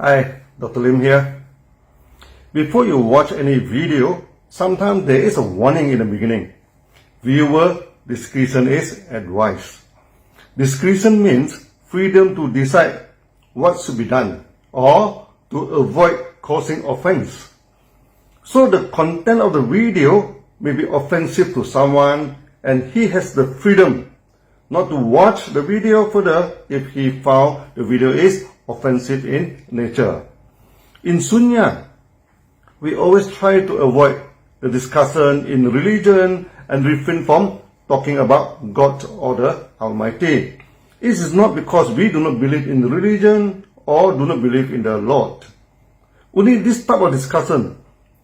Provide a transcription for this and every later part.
Hi, Dr. Lim here. Before you watch any video, sometimes there is a warning in the beginning. Viewer discretion is advised. Discretion means freedom to decide what should be done or to avoid causing offense. So the content of the video may be offensive to someone and he has the freedom not to watch the video further if he found the video is offensive in nature. In Sunya, we always try to avoid the discussion in religion and refrain from talking about God or the Almighty. It is not because we do not believe in religion or do not believe in the Lord. Only this type of discussion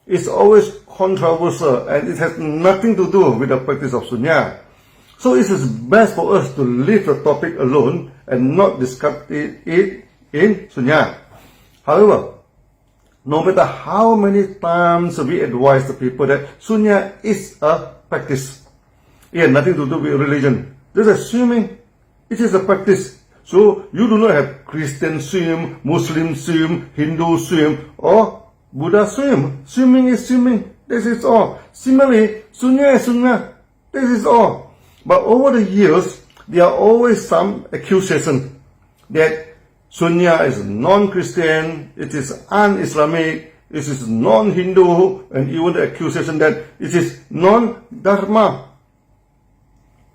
is always controversial and it has nothing to do with the practice of Sunya. So it is best for us to leave the topic alone and not discuss it in Sunya. However, no matter how many times we advise the people that Sunya is a practice, it has nothing to do with religion. Just as swimming, it is a practice. So you do not have Christian swim, Muslim swim, Hindu swim, or Buddha swim. Swimming is swimming. This is all. Similarly, Sunya is Sunya. This is all. But over the years, there are always some accusations that Sunya is non-Christian, it is un-Islamic, it is non-Hindu, and even the accusation that it is non-Dharma.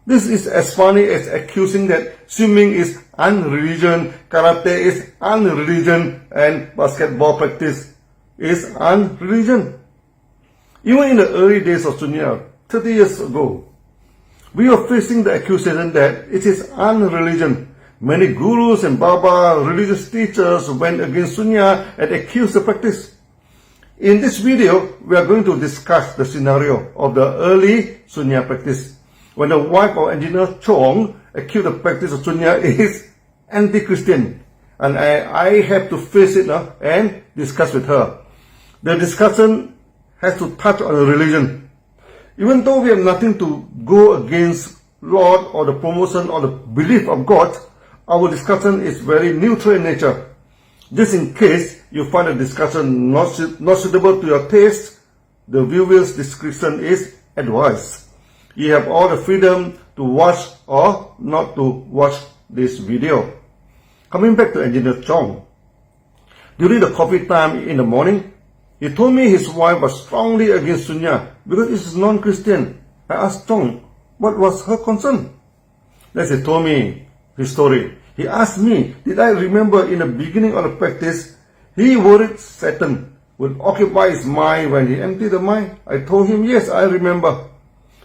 This is as funny as accusing that swimming is un-religion, karate is un-religion, and basketball practice is un-religion. Even in the early days of Sunya, 30 years ago, we were facing the accusation that it is un-religion. Many gurus and Baba religious teachers went against Sunya and accused the practice. In this video, we are going to discuss the scenario of the early Sunya practice, when the wife of Engineer Chong accused the practice of Sunya is anti-Christian. And I have to face it now and discuss with her. The discussion has to touch on religion. Even though we have nothing to go against Lord or the promotion or the belief of God, our discussion is very neutral in nature. Just in case you find the discussion not suitable to your taste, the viewer's discretion is advised. You have all the freedom to watch or not to watch this video. Coming back to Engineer Chong, during the coffee time in the morning, he told me his wife was strongly against Sunya because it is non-Christian. I asked Chong, what was her concern? Then he told me his story. He asked me, did I remember in the beginning of the practice, he worried Satan would occupy his mind when he emptied the mind? I told him, yes, I remember.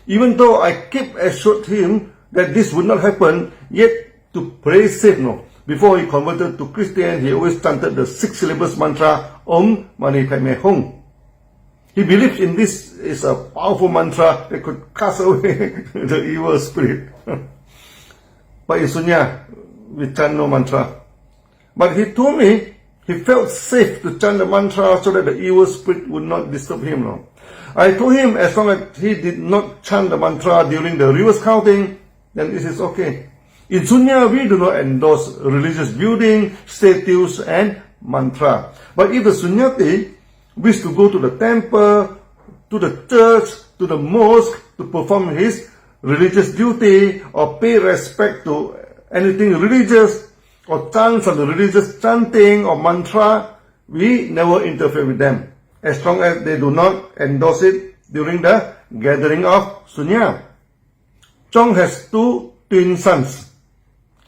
Even though I kept assured him that this would not happen, yet to play safe, before he converted to Christian, he always chanted the 6 syllables mantra, Om Mani Padme Hum. He believes in this is a powerful mantra that could cast away the evil spirit. But in Sunya, we chant no mantra. But he told me he felt safe to chant the mantra so that the evil spirit would not disturb him. I told him as long as he did not chant the mantra during the reverse counting, then this is okay. In Sunya, we do not endorse religious building, statues, and mantra. But if the Sunyati wish to go to the temple, to the church, to the mosque to perform his religious duty or pay respect to anything religious or chant some religious chanting or mantra, we never interfere with them as long as they do not endorse it during the gathering of Sunya. Chong has 2 twin sons.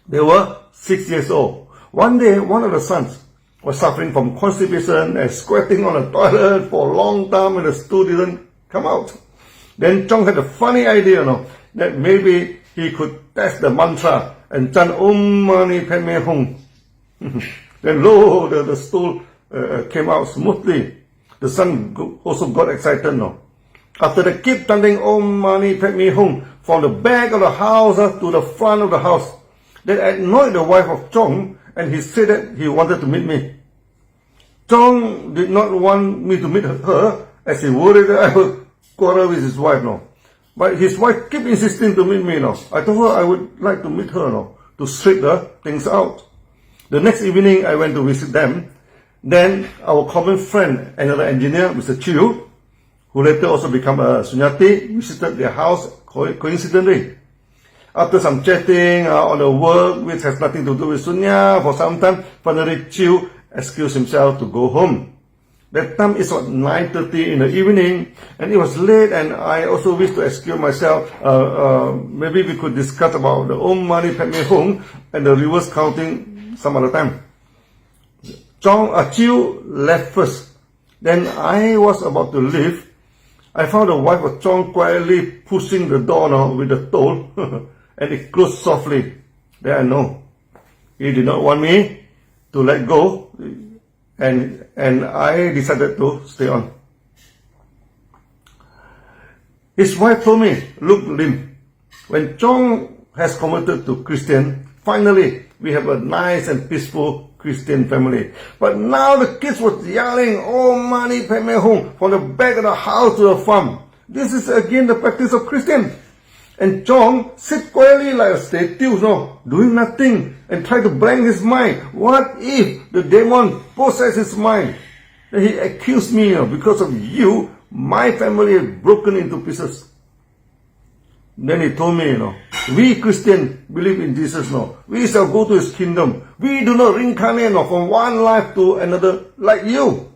They were 6 years old. One day, one of the sons was suffering from constipation and squatting on the toilet for a long time and the stool didn't come out. Then Chong had a funny idea, that maybe he could test the mantra and chant Om Mani Padme Hum. Then lo, the stool came out smoothly. The son also got excited. After they keep chanting Om Mani Padme Hum from the back of the house to the front of the house, that annoyed the wife of Chong, and he said that he wanted to meet me. Chong did not want me to meet her, as he worried that I would quarrel with his wife. But his wife kept insisting to meet me. I told her I would like to meet her to straighten things out. The next evening, I went to visit them. Then our common friend, another engineer, Mr. Chiu, who later also became a Sunyati, visited their house coincidentally. After some chatting on the work which has nothing to do with Sunya for some time, finally Chiu excused himself to go home. That time is 9:30 in the evening, and it was late, and I also wished to excuse myself. Maybe we could discuss about the Om Mani Padme Hum and the reverse counting some other time. Chiu left first. Then I was about to leave. I found the wife of Chong quietly pushing the door now with the toll, and it closed softly. Then I know he did not want me to let go, and I decided to stay on. His wife told me, "Look, Lim, when Chong has converted to Christian, finally we have a nice and peaceful Christian family. But now the kids were yelling, 'Oh, Mani Padme Hum,' from the back of the house to the farm. This is again the practice of Christian. And Chong sit quietly like a statue, doing nothing, and try to blank his mind. What if the demon possesses his mind? Then he accused me, because of you, my family is broken into pieces." Then he told me, "We Christians believe in Jesus, we shall go to his kingdom. We do not reincarnate from one life to another like you."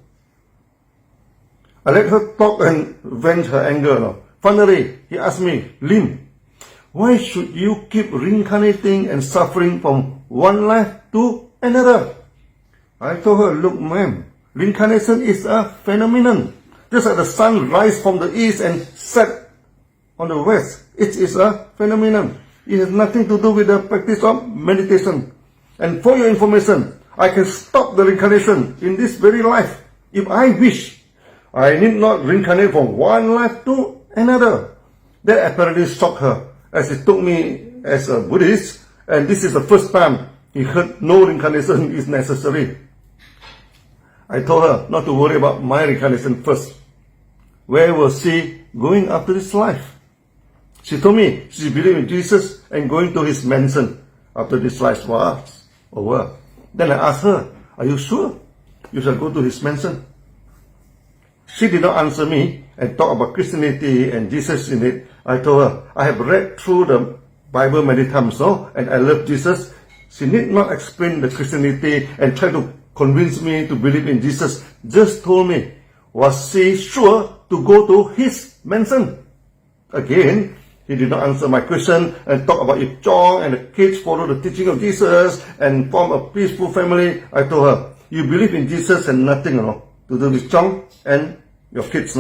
I let her talk and vent her anger. Finally, he asked me, "Lim, why should you keep reincarnating and suffering from one life to another?" I told her, "Look, ma'am, reincarnation is a phenomenon. Just like the sun rises from the east and set on the west. It is a phenomenon. It has nothing to do with the practice of meditation. And for your information, I can stop the reincarnation in this very life. If I wish, I need not reincarnate from one life to another." That apparently shocked her, as he took me as a Buddhist, and this is the first time he heard no reincarnation is necessary. I told her not to worry about my reincarnation first. Where was she going after this life? She told me she believed in Jesus and going to his mansion after this life was over. Then I asked her, "Are you sure you shall go to his mansion?" She did not answer me and talk about Christianity and Jesus in it. I told her, "I have read through the Bible many times, and I love Jesus." She need not explain the Christianity and try to convince me to believe in Jesus. Just told me, was she sure to go to his mansion? Again, he did not answer my question and talk about if Chong and the kids follow the teaching of Jesus and form a peaceful family. I told her, "You believe in Jesus and nothing to do with Chong and your kids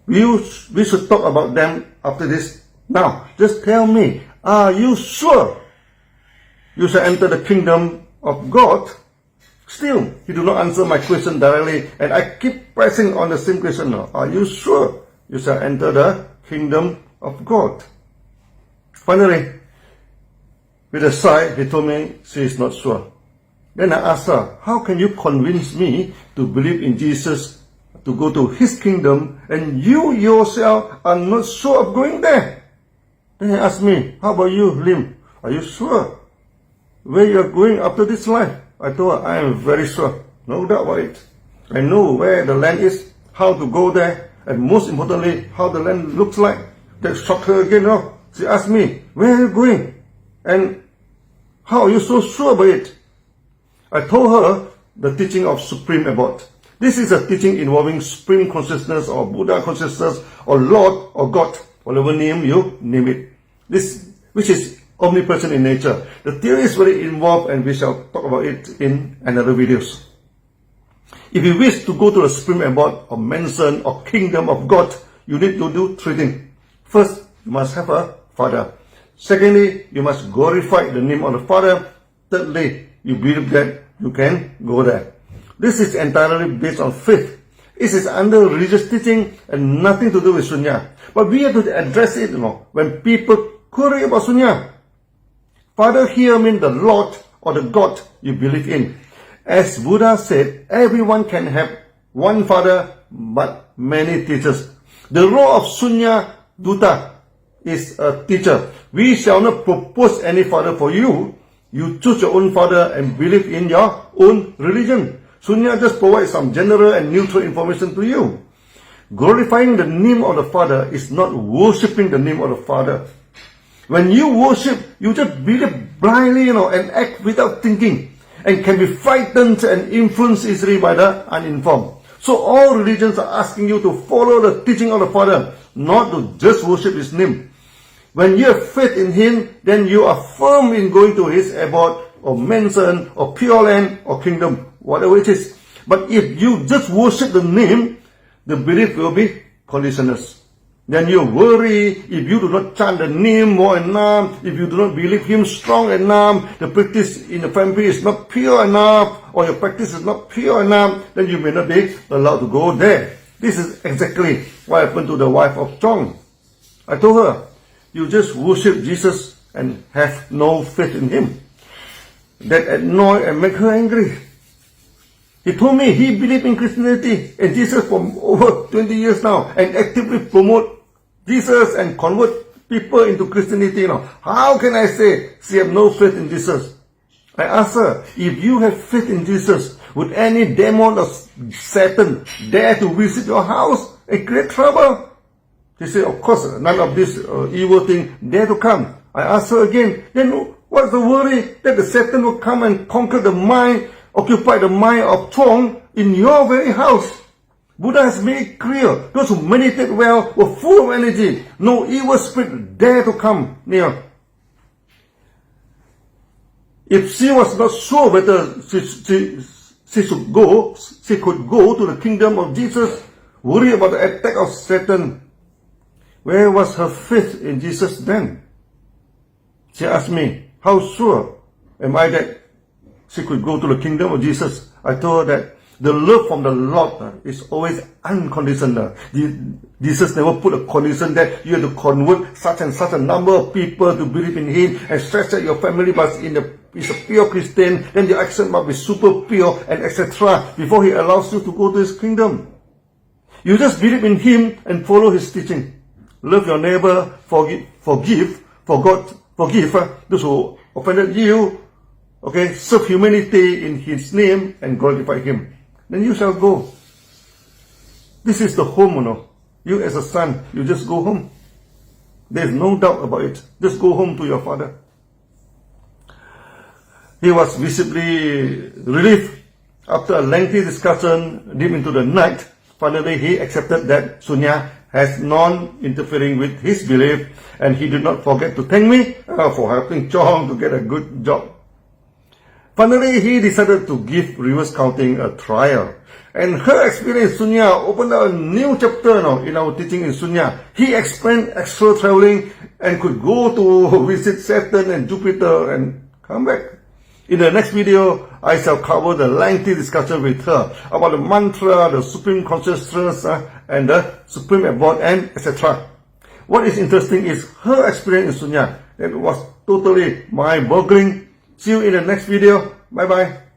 We should talk about them after this. Now, just tell me, are you sure you shall enter the kingdom of God?" Still, he did not answer my question directly, and I keep pressing on the same question now. Are you sure you shall enter the kingdom of God? Finally, with a sigh, he told me she is not sure. Then I asked her, "How can you convince me to believe in Jesus, to go to his kingdom, and you yourself are not sure of going there?" Then he asked me, "How about you, Lim? Are you sure where you are going after this life?" I told her, "I am very sure, no doubt about it. I know where the land is, how to go there, and most importantly, how the land looks like." That shocked her again. She asked me, "Where are you going? And how are you so sure about it?" I told her the teaching of Supreme Abode. This is a teaching involving Supreme Consciousness or Buddha Consciousness or Lord or God, whatever name you name it. This, which is omnipresent in nature. The theory is very involved, and we shall talk about it in another videos. If you wish to go to the Supreme Abode or mansion or kingdom of God, you need to do three things. First, you must have a father. Secondly, you must glorify the name of the Father. Thirdly, you believe that you can go there. This is entirely based on faith. It is under religious teaching and nothing to do with Sunya. But we have to address it, when people query about Sunya. Father here means the Lord or the God you believe in. As Buddha said, everyone can have one father but many teachers. The role of Sunya Dutta is a teacher. We shall not propose any father for you. You choose your own father and believe in your own religion. Sunya just provides some general and neutral information to you. Glorifying the name of the Father is not worshipping the name of the Father. When you worship, you just believe blindly, and act without thinking, and can be frightened and influenced easily by the uninformed. So all religions are asking you to follow the teaching of the Father, not to just worship His name. When you have faith in Him, then you are firm in going to His abode, or mansion, or pure land, or kingdom, whatever it is. But if you just worship the name, the belief will be conditionless. Then you worry if you do not chant the name more enough, if you do not believe Him strong enough, the practice in the family is not pure enough, or your practice is not pure enough, then you may not be allowed to go there. This is exactly what happened to the wife of John. I told her, you just worship Jesus and have no faith in Him. That annoyed and made her angry. He told me he believed in Christianity and Jesus for over 20 years now, and actively promote Jesus and convert people into Christianity now. How can I say she have no faith in Jesus? I asked her, if you have faith in Jesus, would any demon of Satan dare to visit your house and create trouble? She said, of course, none of this evil thing dare to come. I asked her again, then what's the worry that the Satan will come and conquer the mind, occupy the mind of Chong in your very house? Buddha has made it clear, those who meditate well were full of energy. No evil spirit dare to come near. If she was not sure whether she could go to the kingdom of Jesus, worry about the attack of Satan, where was her faith in Jesus then? She asked me, how sure am I that she could go to the kingdom of Jesus? I told her that the love from the Lord is always unconditional. Jesus never put a condition that you have to convert such and such a number of people to believe in Him and stretch out your family must is a pure Christian, then your action must be super pure and etc. before He allows you to go to His kingdom. You just believe in Him and follow His teaching. Love your neighbor, forgive those who offended you. Okay, serve humanity in His name and glorify Him. Then you shall go. This is the home, You as a son, you just go home. There's no doubt about it. Just go home to your father. He was visibly relieved. After a lengthy discussion deep into the night, finally he accepted that Sunya has non-interfering with his belief, and he did not forget to thank me for helping Chong to get a good job. Finally, he decided to give reverse counting a trial. And her experience in Sunya opened a new chapter in our teaching in Sunya. He explained astral traveling and could go to visit Saturn and Jupiter and come back. In the next video, I shall cover the lengthy discussion with her about the mantra, the supreme consciousness, and the supreme abode, and etc. What is interesting is her experience in Sunya. That was totally mind-boggling. See you in the next video. Bye-bye.